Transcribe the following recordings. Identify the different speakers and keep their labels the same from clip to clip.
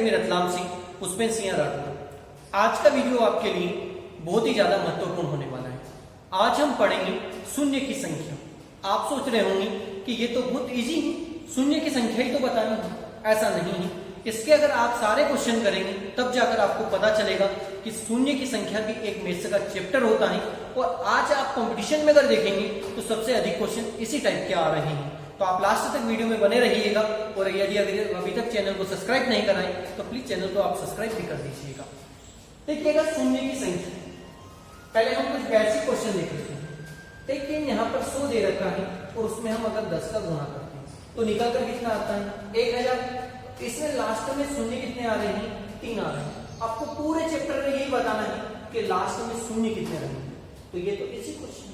Speaker 1: Academy Ratlam से पुष्पेंद्र सिंह राठौर। आज का वीडियो आपके लिए बहुत ही ज्यादा महत्वपूर्ण होने वाला है। आज हम पढ़ेंगे शून्य की संख्या। आप सोच रहे होंगे कि ये तो बहुत इजी है, शून्य की संख्या ही तो बतानी है। ऐसा नहीं है। इसके अगर आप सारे क्वेश्चन करेंगे तब जाकर आपको पता चलेगा कि शून्य की संख्या भी एक मैथ्स का चैप्टर होता है। और आज आप कंपटीशन में अगर देखेंगे तो सबसे अधिक क्वेश्चन इसी टाइप के आ रहे हैं। तो आप लास्ट तक वीडियो में बने रहिएगा। और यदि अभी तक चैनल को सब्सक्राइब नहीं कराएं तो प्लीज चैनल को आप सब्सक्राइब भी कर दीजिएगा। देखिएगा शून्य की संख्या, पहले हम कुछ बेसिक क्वेश्चन देख लेते हैं। देखिए यहाँ पर 100 दे रखा है और उसमें हम अगर 10 का गुणा करते हैं तो निकल कर कितना आता है 1000। इसमें लास्ट में शून्य कितने आ रहे हैं 3 आ रहे हैं। आपको पूरे चैप्टर में यही बताना है कि लास्ट में शून्य कितने रहेंगे। तो ये तो इसी क्वेश्चन।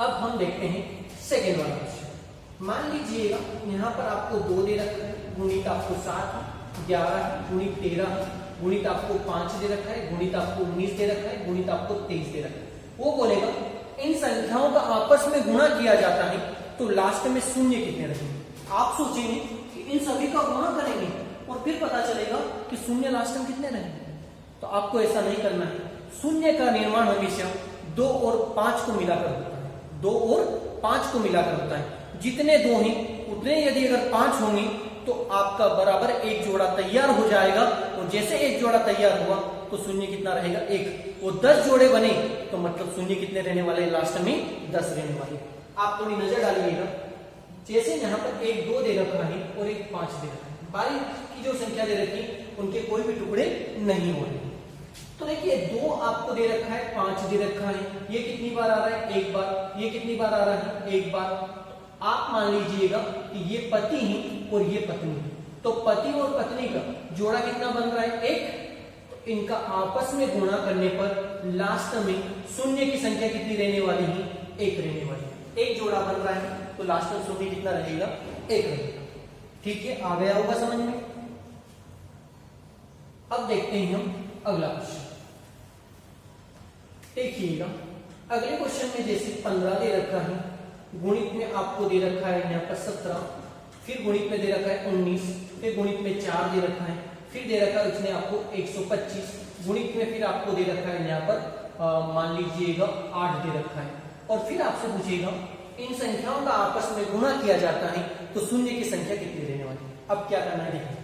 Speaker 1: अब हम देखते हैं सेकेंड वाला क्वेश्चन। मान लीजिएगा यहाँ पर आपको 2 दे रखा है, गुणित आपको 7, 11, गुणित 13, गुणित आपको 5 दे रखा है, गुणित आपको 19 दे रखा है, गुणित आपको 23 दे रखा है। वो बोलेगा इन संख्याओं का आपस में गुणा किया जाता है तो लास्ट में शून्य कितने रहेंगे। आप सोचेंगे कि इन सभी का गुणा करेंगे और फिर पता चलेगा कि शून्य लास्ट में कितने रहेंगे। तो आपको ऐसा नहीं करना है। शून्य का निर्माण हमेशा 2 और 5 को मिलाकर होता है। 2 और 5 को मिलाकर होता है। जितने 2 हैं उतने यदि अगर 5 होंगे तो आपका बराबर एक जोड़ा तैयार हो जाएगा। और जैसे एक जोड़ा तैयार हुआ तो शून्य कितना रहेगा 1। और 10 जोड़े बने तो मतलब शून्य कितने रहने वाले लास्ट में 10 रहने वाले। आप थोड़ी नजर डालिएगा। जैसे यहाँ पर 1 2 दे रखा है और 1 5 दे रखा है। बारी की जो संख्या दे रखी उनके कोई भी टुकड़े नहीं हो रहे। तो देखिए 2 आपको दे रखा है, 5 दे रखा है। ये कितनी बार आ रहा है 1 बार। ये कितनी बार आ रहा है 1 बार। आप मान लीजिएगा कि ये पति है और ये पत्नी है। तो पति और पत्नी का जोड़ा कितना बन रहा है 1। तो इनका आपस में गुणा करने पर लास्ट में शून्य की संख्या कितनी रहने वाली है 1 रहने वाली है। एक जोड़ा बन रहा है तो लास्ट में शून्य कितना रहेगा 1 रहेगा। ठीक है, आ गया होगा समझ में। अब देखते हैं हम अगला क्वेश्चन। देखिएगा अगले क्वेश्चन में जैसे 15 दे रखा है, गुणित में आपको दे रखा है यहाँ पर 17, फिर गुणित में दे रखा है 19, फिर गुणित में 4 दे रखा है, फिर दे रखा है उसने आपको 125, गुणित में फिर आपको दे रखा है यहाँ पर मान लीजिएगा 8 दे रखा है। और फिर आपसे पूछेगा इन संख्याओं का आपस में गुणा किया जाता है तो शून्य की संख्या कितनी रहने वाली है। अब क्या करना है देखिए,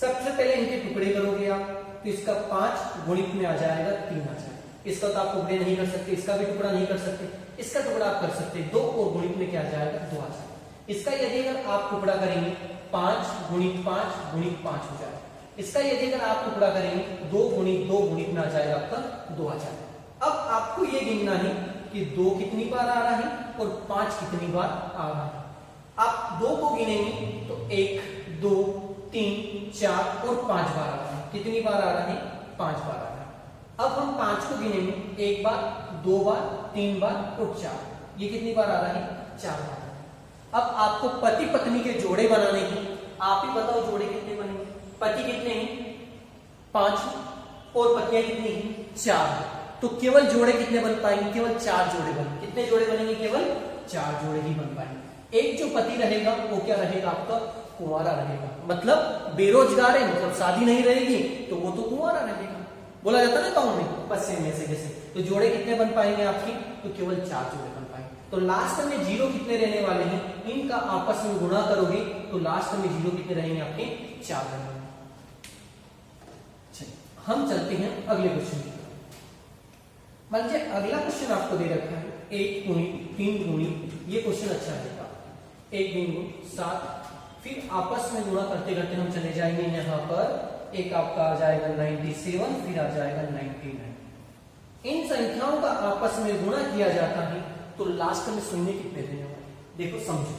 Speaker 1: सबसे पहले इनके टुकड़े करोगे आप तो इसका 5 गुणित में आ जाएगा 3 आ जाएगा। इसका तो आप टुकड़े नहीं कर सकते, इसका भी टुकड़ा नहीं कर सकते, इसका टुकड़ा आप कर सकते 2 और गुणित में क्या आ जाएगा 2 आ जाएगा। इसका यदि अगर आप टुकड़ा करेंगे 5 गुणित 5 गुणित 5 हो जाएगा। इसका यदि अगर आप टुकड़ा करेंगे 2 गुणित 2 गुणित में आ जाएगा आपका 2 आ जाएगा। अब आपको ये गिनना है कि 2 कितनी बार आ रहा है और 5 कितनी बार आ रहा है। आप 2 को गिनेंगे तो 1 2 3 4 और 5 बार आ रहा है। कितनी बार आ रहा है 5 बार आ रहा है। अब हम 5 को गिनेंगे 1 बार 2 बार 3 बार और 4। ये कितनी बार आ रहा है 4 बार। अब आपको पति पत्नी के जोड़े बनाने की, आप ही बताओ जोड़े कितने बनेंगे। पति कितने हैं 5 और पत्नियां कितनी हैं 4। तो केवल जोड़े कितने बन पाएंगे, केवल 4 जोड़े बनेंगे। कितने जोड़े बनेंगे, केवल 4 जोड़े ही बन पाएंगे। एक जो पति रहेगा वो क्या रहेगा आपका कुंवारा रहेगा। मतलब बेरोजगार है, मतलब शादी नहीं रहेगी तो वो तो कुंवारा रहेगा। बोला जाता ना गाँव में पश्चिम में से कैसे। तो जोड़े कितने बन पाएंगे आपकी, तो केवल 4 जोड़े बन पाएंगे। तो लास्ट में 0 कितने रहने वाले हैं, इनका आपस में गुणा करोगे तो लास्ट में 0 कितने रहेंगे आपके 4 रहेंगे। हम चलते हैं अगले क्वेश्चन की। मान लीजिए अगला क्वेश्चन आपको दे रखा है 1 गुणित 3 गुणित, ये क्वेश्चन अच्छा रहेगा। 1 गुणित 7, फिर आपस में गुणा करते करते हम चले जाएंगे यहाँ पर। एक आपका आ जाएगा 97, फिर आ जाएगा 99। इन संख्याओं का आपस में गुणा किया जाता है तो लास्ट में शून्य कितने रहने वाले। देखो समझो,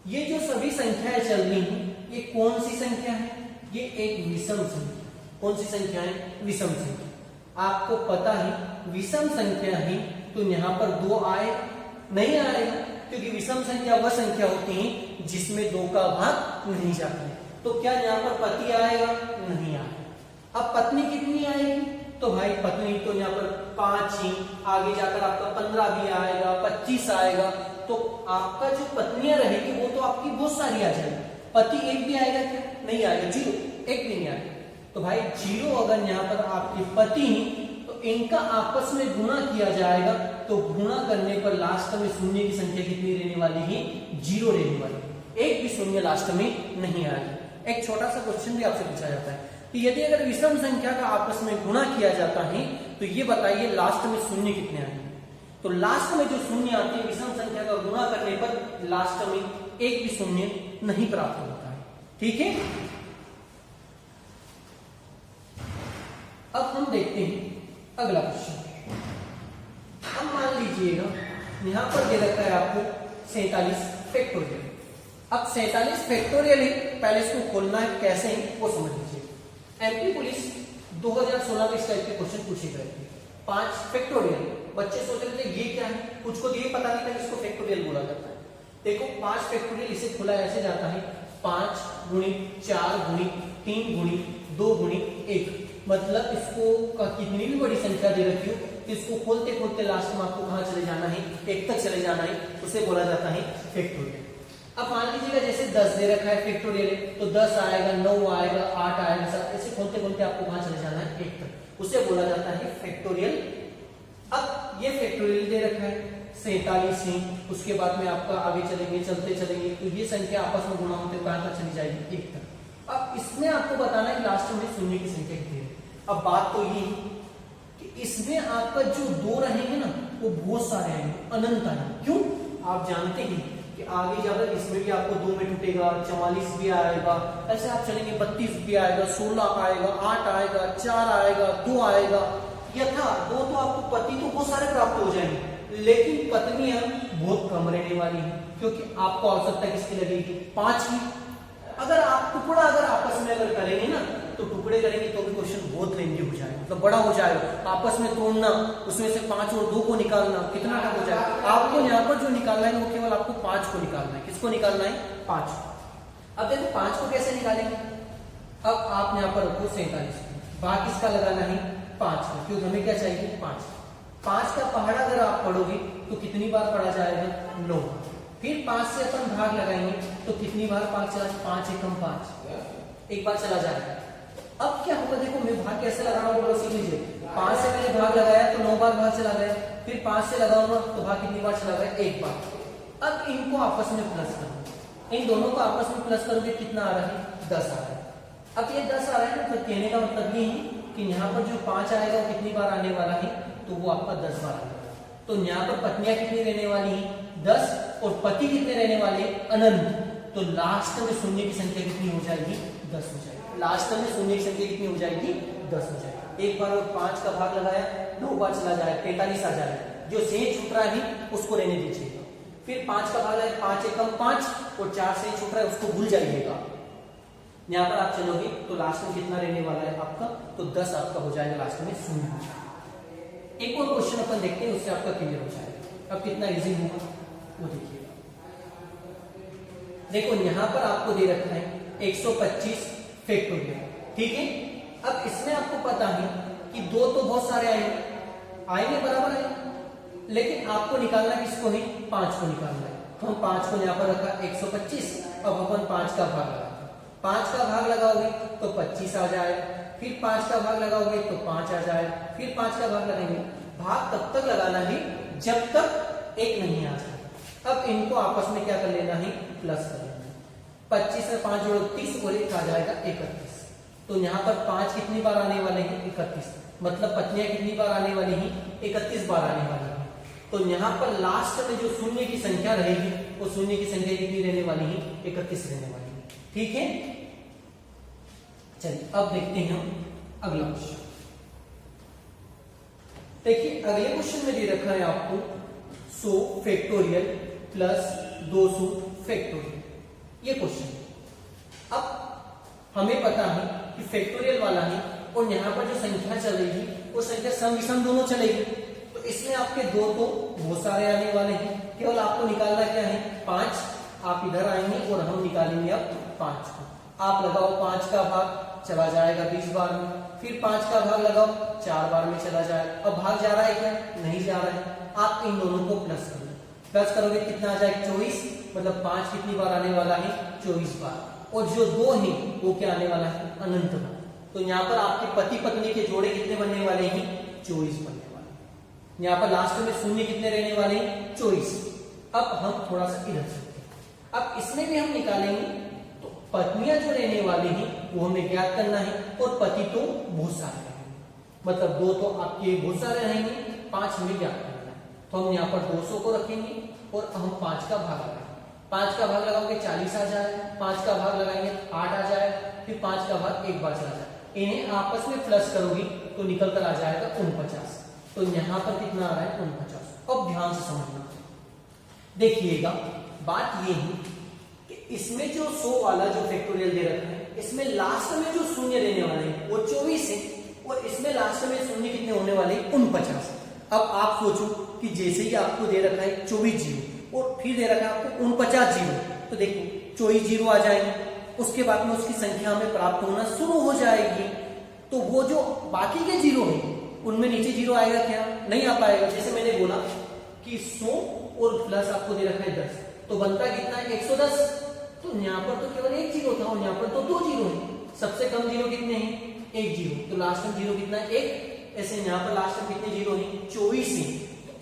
Speaker 1: ये जो सभी संख्याएं चल रही हैं ये कौन सी संख्या है, ये एक विषम संख्या। कौन सी संख्या है, विषम संख्या। आपको पता है विषम संख्या है तो यहाँ पर 2 आए नहीं आएगा, क्योंकि विषम संख्या वह संख्या होती है जिसमें 2 का भाग नहीं जाता है। तो क्या यहाँ पर पति आएगा, नहीं आएगा। अब पत्नी कितनी आएगी, तो भाई पत्नी तो यहाँ पर 5 ही, आगे जाकर आपका 15 भी आएगा, 25 आएगा। तो आपका जो पत्नियां रहेगी वो तो आपकी बहुत सारी आ जाएगी। पति एक भी आएगा क्या? नहीं आएगा, जीरो, एक भी नहीं आएगा। तो भाई जीरो अगर यहाँ पर आपके पति तो इनका आपस में गुणा किया जाएगा, तो गुणा करने पर लास्ट में शून्य की संख्या कितनी रहने वाली है? जीरो रहने वाली है, एक भी शून्य लास्ट में नहीं आएगा। एक छोटा सा क्वेश्चन भी आपसे पूछा जाता है कि यदि अगर विषम संख्या का आपस में गुणा किया जाता है तो ये बताइए लास्ट में शून्य कितने आएंगे? तो लास्ट में जो शून्य आते हैं विषम संख्या का गुणा करने पर लास्ट में एक भी शून्य नहीं प्राप्त होता है। ठीक है, अब हम देखते हैं अगला क्वेश्चन। अब मान लीजिएगा यहां पर दे रखा है आपको 47 फैक्टोरियल। अब 47 फैक्टोरियल है, पहले इसको खोलना है, कैसे है वो समझ लीजिए। एमपी पुलिस 2016 में इस टाइप के क्वेश्चन पूछे गए थे, 5 फैक्टोरियल। बच्चे सोच रहे थे ये क्या है, कुछ को ये पता नहीं था इसको फैक्टोरियल बोला जाता है। देखो 5 फैक्टोरियल इसे खोला ऐसे जाता है 5 गुणित 4 गुणित 3 गुणित 2 गुणित 1, मतलब इसको कितनी भी बड़ी संख्या दे रखी हो तो इसको खोलते खोलते लास्ट में आपको कहां चले जाना है? 1 तक चले जाना है, उसे बोला जाता है फैक्टोरियल। अब मान लीजिएगा जैसे 10 दे रखा है फैक्टोरियल, तो 10 आएगा, 9 आएगा, 8 आएगा, 7, ऐसे खोलते खोलते आपको कहां चले जाना है? 1 तक, उसे बोला जाता है फैक्टोरियल। अब ये फैक्टोरियल दे रखा है 47 है, उसके बाद में आपका आगे चलेंगे, चलते चलेंगे तो ये संख्या आपस में गुणा होते कहां तक चली जाएगी? 1 तक। अब इसमें आपको बताना है लास्ट में शून्य की संख्या कितनी है। अब बात तो ये कि इसमें आपका जो 2 रहेंगे ना वो बहुत सारे आएंगे, अनंत आएंगे। क्यों? आप जानते हैं कि आगे जाकर इसमें भी आपको 2 में टूटेगा, 44 भी आएगा, ऐसे आप चलेंगे 32 भी आएगा, 16 आएगा, 8 आएगा, 4 आएगा, 2 आएगा, यथा 2 तो आपको पति तो बहुत सारे प्राप्त हो जाएंगे, लेकिन पत्नियां बहुत कम रहने वाली है, क्योंकि आपको आवश्यकता किसकी लगेगी? 5 की। अगर आप टुकड़ा अगर आपस में अगर करेंगे ना तो टुकड़े करेंगे तो भी क्वेश्चन बहुत लेंदी हो जाएगा, मतलब बड़ा हो जाएगा। आपस में तोड़ना, उसमें से 5 और 2 को निकालना, कितना टफ हो जाएगा। आपको यहाँ पर जो निकालना है वो केवल आपको 5 को निकालना है। किसको निकालना है? 5। अब देखो 5 को कैसे निकालेंगे। अब आप यहाँ पर रखो 47, भाग किसका लगाना है? 5 का, क्योंकि हमें क्या चाहिए? 5। 5 का पहाड़ा अगर आप पढ़ोगे तो कितनी बार पढ़ा जाएगा? 9। फिर 5 से अपन भाग लगाएंगे तो कितनी बार 5 चला? 5 एकम 5, एक बार चला जाएगा। अब क्या होगा, देखो मैं भाग कैसे लगा रहा हूँ, सीख लीजिए। 5 से मैंने भाग लगाया तो 9 बार भाग चला गया, फिर 5 से लगाऊंगा तो भाग कितनी बार चला गया? 1 बार। अब इनको आपस में प्लस करो, इन दोनों को आपस में प्लस करोगे, कितना आ रहा है? 10 आ रहा है। अब ये 10 आ रहा है ना, तो कहने का मतलब ये है कि यहाँ पर जो 5 आएगा वो कितनी बार आने वाला है? तो वो आपका 10 बार आएगा। तो यहाँ पर पत्नियां कितनी रहने वाली है? 10, और पति कितने रहने वाले? अनंत। तो लास्ट में शून्य की संख्या कितनी हो जाएगी? 10 हो जाएगी। लास्ट में शून्य की संख्या कितनी हो जाएगी? 10 हो जाएगी। एक बार और 5 का भाग लगाया, 9 बार चला जाए, 43 आ जाएगा। जो से छूट रहा है उसको रहने दीजिएगा। फिर 5 का भाग लगाया, 5 एकम 5, और 4 से छूट रहा है उसको भूल जाइएगा। यहाँ पर आप चलोगे तो लास्ट में कितना रहने वाला है आपका? तो 10 आपका हो जाएगा, लास्ट में शून्य हो जाएगा। एक और क्वेश्चन अपन देखते हैं, उससे आपका क्लियर हो जाएगा। अब कितना इजी होगा वो देखिएगा। देखो यहाँ पर आपको दे रखा है 125 फैक्टोरियल, ठीक है। अब इसमें आपको पता है कि 2 तो बहुत सारे आएंगे बराबर है, लेकिन आपको निकालना किसको है? 5 को निकालना है। तो हम 5 को यहाँ पर रखा 125। अब अपन 5 का भाग लगाते, 5 का भाग लगाओगे तो 25 आ जाएगा, फिर 5 का भाग लगाओगे तो 5 आ जाएगा, फिर 5 का भाग लगाएंगे। भाग तब तक लगाना है जब तक 1 नहीं आ जाए। अब इनको आपस में क्या कर लेना है? प्लस कर लेना है। 25 में 5 जोड़ो 30, और 1 आ जाएगा 31। तो यहाँ पर 5 कितनी बार आने वाले हैं? 31। मतलब पत्नियां कितनी बार आने वाली हैं? 31 बार आने वाली हैं। तो यहाँ पर लास्ट में जो शून्य की संख्या रहेगी वो शून्य की संख्या कितनी रहने वाली है? 31 रहने वाली है, ठीक है। चलिए अब देखते हैं हम अगला क्वेश्चन। देखिए अगले क्वेश्चन में दे रखा है आपको 100 फैक्टोरियल प्लस 200 फैक्टोरियल, ये क्वेश्चन। अब हमें पता है कि फैक्टोरियल वाला है, और यहाँ पर जो संख्या चलेगी वो संख्या सम विषम दोनों चलेगी। तो इसमें आपके 2 तो बहुत सारे आने वाले हैं, केवल आपको निकालना क्या है? 5। आप इधर आएंगे और हम निकालेंगे अब 5 को। आप लगाओ 5 का भाग, चला जाएगा 20 बार में, फिर 5 का भाग लगाओ 4 बार में चला जाएगा। अब भाग जा रहा है क्या? नहीं जा रहा है। आप इन दोनों को प्लस करोगे, कितना आ जाएगा? 24। मतलब 5 कितनी बार आने वाला है? 24 बार। और जो 2 है वो क्या आने वाला है, अनंत का। तो यहाँ पर आपके पति पत्नी के जोड़े कितने बनने वाले हैं, 24 बनने वाले। यहाँ पर लास्ट में शून्य कितने रहने वाले हैं, 24। अब हम थोड़ा सा इधर चलते हैं, अब इसमें भी हम निकालेंगे। तो पत्नियां जो रहने वाली हैं वो हमें ज्ञात करना है, और पति तो बहुत सारे रहेंगे, मतलब 2 तो आपके बहुत सारे रहेंगे, 5 हमें ज्ञात करना है। तो हम यहाँ पर 200 को रखेंगे और हम 5 का भाग लगाएंगे। 5 का भाग लगाओगे 40 आ जाए, 5 का भाग लगाएंगे 8 आ जाए, फिर 5 का भाग एक बार चला जाए। इन्हें आपस में प्लस करोगी तो निकल कर आ जाएगा 49। तो यहाँ पर कितना आ रहा है, 49। अब ध्यान से समझना, देखिएगा बात ये है कि इसमें जो 100 वाला जो फैक्टोरियल दे रखा है, इसमें लास्ट में जो शून्य रहने वाले हैं वो 24 है, और इसमें लास्ट में शून्य कितने होने वाले हैं, 49। अब आप सोचो कि जैसे ही आपको दे रखा है 24 जीरो और फिर दे रखा है आपको 49 जीरो, तो देखो 24 जीरो आ जाएंगे, उसके बाद में उसकी संख्या हमें प्राप्त होना शुरू हो जाएगी। तो वो जो बाकी के जीरो है उनमें नीचे जीरो आएगा क्या, नहीं आ पाएगा। जैसे मैंने बोला कि 100 और प्लस आपको दे रखा है 10, तो बनता कितना है, 110। तो यहाँ पर तो केवल एक जीरो था और यहाँ पर तो 2 जीरो है। सबसे कम जीरो कितने हैं, 1 जीरो। तो लास्ट में जीरो कितना है, 1। ऐसे यहाँ पर लास्ट में कितने जीरो है, 24 है।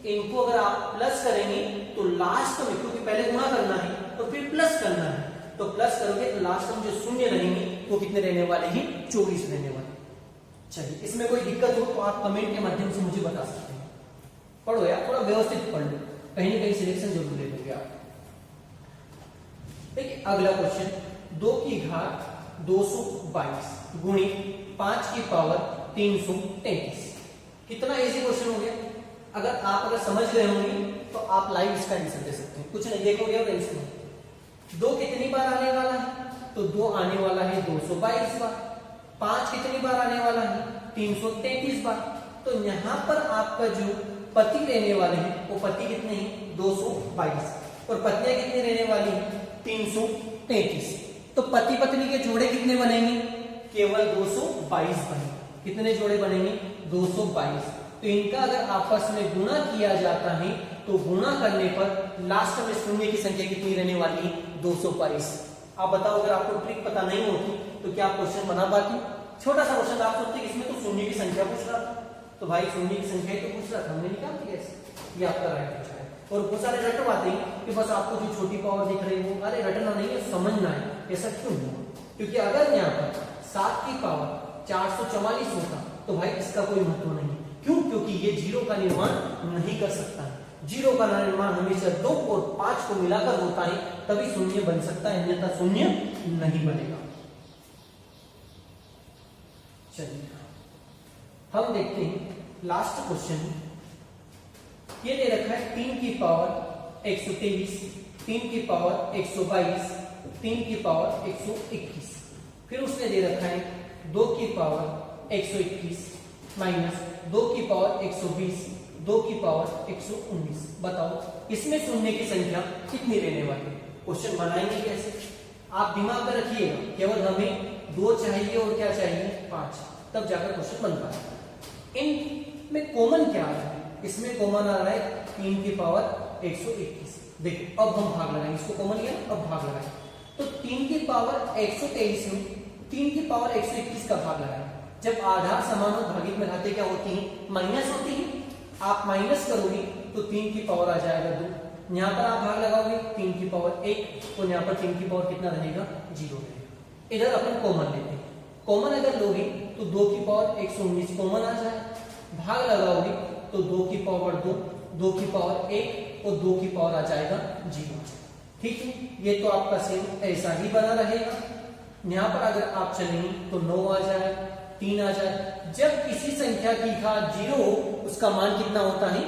Speaker 1: तो इनको अगर आप प्लस करेंगे तो लास्ट में, क्योंकि पहले गुणा करना है तो फिर प्लस करना है, तो प्लस करोगे तो लास्ट में जो शून्य रहेंगे वो कितने रहने वाले हैं, 24 रहने वाले। चलिए, इसमें कोई दिक्कत हो तो आप कमेंट के माध्यम से मुझे बता सकते हैं। पढ़ो यार, थोड़ा व्यवस्थित पढ़ लो, कहीं ना कहीं सिलेक्शन जरूर ले लोगे आप। देखिए अगला क्वेश्चन, 2 की घात 222 गुणित 5 की पावर 333। कितना इजी क्वेश्चन हो गया। अगर समझ गए होंगे तो आप लाइव इसका आंसर दे सकते हैं, कुछ नहीं देखोगे और इसमें 2 कितनी बार आने वाला है, तो 2 आने वाला है 222 बार। 5 कितनी बार आने वाला है, 333 बार। तो यहाँ पर आपका जो पति रहने वाले हैं वो पति कितने हैं, 222, और पत्नियां कितनी रहने वाली है, 333। तो पति पत्नी के जोड़े कितने बनेंगे, केवल 222 बनेंगे। कितने जोड़े बनेंगे, 222। तो इनका अगर आपस में गुणा किया जाता है तो गुणा करने पर लास्ट में शून्य की संख्या कितनी रहने वाली है, 222। आप बताओ, अगर आपको ट्रिक पता नहीं होती तो क्या आप क्वेश्चन बना पाती। छोटा सा क्वेश्चन, आप सोचते इसमें तो शून्य की संख्या पूछ रहा था, तो भाई शून्य की संख्या तो पूछ रहा था, हमने निकाल दिया ऐसे। ये आपका राइट आंसर है। और बहुत सारे रटवाते हैं कि बस आपको जो छोटी पावर दिख रही है, अरे रटना नहीं है, समझना है। ऐसा क्यों हुआ, क्योंकि अगर यहाँ पर 7 की पावर 444 होता तो भाई इसका कोई महत्व नहीं। क्यों, क्योंकि ये जीरो का निर्माण नहीं कर सकता। जीरो का निर्माण हमेशा 2 और 5 को मिलाकर होता है, तभी शून्य बन सकता है, अन्यथा शून्य नहीं बनेगा। चलिए हम देखते हैं लास्ट क्वेश्चन। ये दे रखा है 3 की पावर 123, 3 की पावर 122, 3 की पावर 121। फिर उसने दे रखा है 2 की पावर 121 माइनस 2 की पावर 120, 2 की पावर 119। बताओ इसमें शून्य की संख्या कितनी रहने वाली है। क्वेश्चन बनाएंगे कैसे, आप दिमाग में रखिएगा, केवल हमें 2 चाहिए और क्या चाहिए, 5, तब जाकर क्वेश्चन बन पाएगा। इनमें कॉमन क्या आ रहा है, इसमें कॉमन आ रहा है 3 की पावर 121। देखो अब हम भाग लगाएंगे, इसको कॉमन लिया, अब भाग लगाएंगे। तो 3 की पावर 123 में 3 की पावर 121 का भाग लगाएंगे। जब आधार समान हो, भागित में घाते क्या होती है, माइनस होती है। आप माइनस करोगे तो 3 की पावर आ जाएगा 2। यहाँ पर आप भाग लगाओगे 3 की पावर 1, और यहाँ पर 3 की पावर कितना रहेगा, 0 रहेगा। इधर अपन कॉमन लेते हैं, कॉमन अगर लोगे तो 2 की पावर 119 कॉमन आ जाए, भाग लगाओगे तो 2 की पावर 2, 2 की पावर 1 और 2 की पावर आ जाएगा 0। ठीक है, ये तो आपका सेम ऐसा ही बना रहेगा। यहाँ पर अगर आप चलेंगे तो 9 आ जाए, 3 आ जाए। जब किसी संख्या की घात 0 हो उसका मान कितना होता है,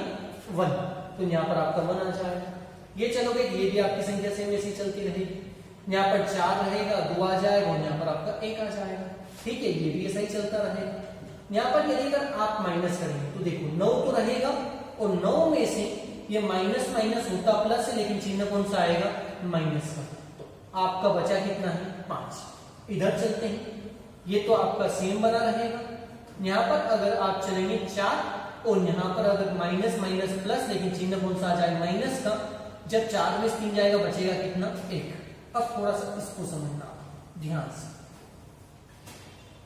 Speaker 1: 1। तो यहाँ पर आपका 1 आ जाएगा। ये चलोगे, ये भी आपकी संख्या सेम ऐसी चलती रहेगी। यहाँ पर 4 रहेगा, 2 आ जाएगा, और यहाँ पर आपका 1 आ जाएगा। ठीक है, ये भी ऐसा ही चलता रहेगा। यहाँ पर यदि अगर आप माइनस करेंगे तो देखो 9 तो रहेगा, और 9 में से ये माइनस माइनस होता प्लस है, लेकिन चिन्ह कौन सा आएगा, माइनस का। तो आपका बचा कितना है, 5। इधर चलते हैं, ये तो आपका सेम बना रहेगा। यहाँ पर अगर आप चलेंगे 4, और यहाँ पर अगर माइनस माइनस प्लस, लेकिन चिन्ह कौन सा आ जाएगा, माइनस का। जब 4 में 3 जाएगा बचेगा कितना, 1। अब थोड़ा सा इसको समझना, ध्यान से।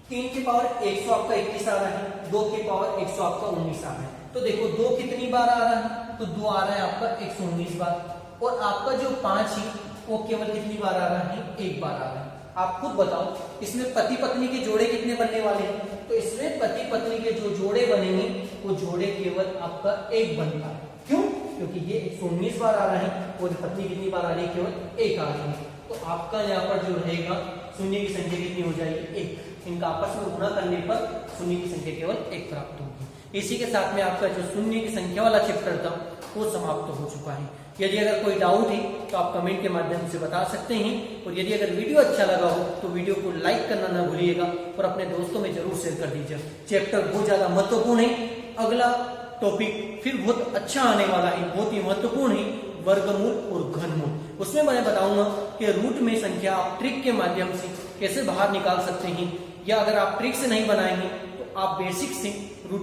Speaker 1: 3 की पावर 100 आपका 21 आ रहा है, 2 की पावर 100 आपका 19 आ रहा है। तो देखो 2 कितनी बार आ रहा है, तो 2 आ रहा है आपका 119 बार, और आपका जो 5 है वो केवल कितनी बार आ रहा है, 1 बार आ रहा है। आप खुद बताओ इसमें पति पत्नी के जोड़े कितने बनने वाले हैं, तो इसमें पति पत्नी के जो जोड़े बनेंगे वो जोड़े केवल आपका 1 बनता है। क्यों? क्योंकि ये 119 बार आ रहा है और पत्नी कितनी बार आ रही है, केवल 1 आ रही है। तो आपका यहाँ पर जो रहेगा शून्य की संख्या कितनी हो जाएगी, 1। इनका आपस में गुणा करने पर शून्य की संख्या केवल 1 प्राप्त होगी। इसी के साथ में आपका जो शून्य की संख्या वाला चैप्टर था वो समाप्त हो चुका है। यदि अगर कोई डाउट है तो आप कमेंट के माध्यम से बता सकते हैं, और यदि अगर वीडियो अच्छा लगा हो तो वीडियो को लाइक करना ना भूलिएगा और अपने दोस्तों में जरूर शेयर कर दीजिए। चैप्टर बहुत ज्यादा महत्वपूर्ण है। अगला टॉपिक फिर बहुत अच्छा आने वाला है, बहुत ही महत्वपूर्ण है, वर्गमूल और घनमूल। उसमें मैं बताऊंगा कि रूट में संख्या आप ट्रिक के माध्यम से कैसे बाहर निकाल सकते हैं, या अगर आप ट्रिक से नहीं बनाएंगे तो आप बेसिक से रूट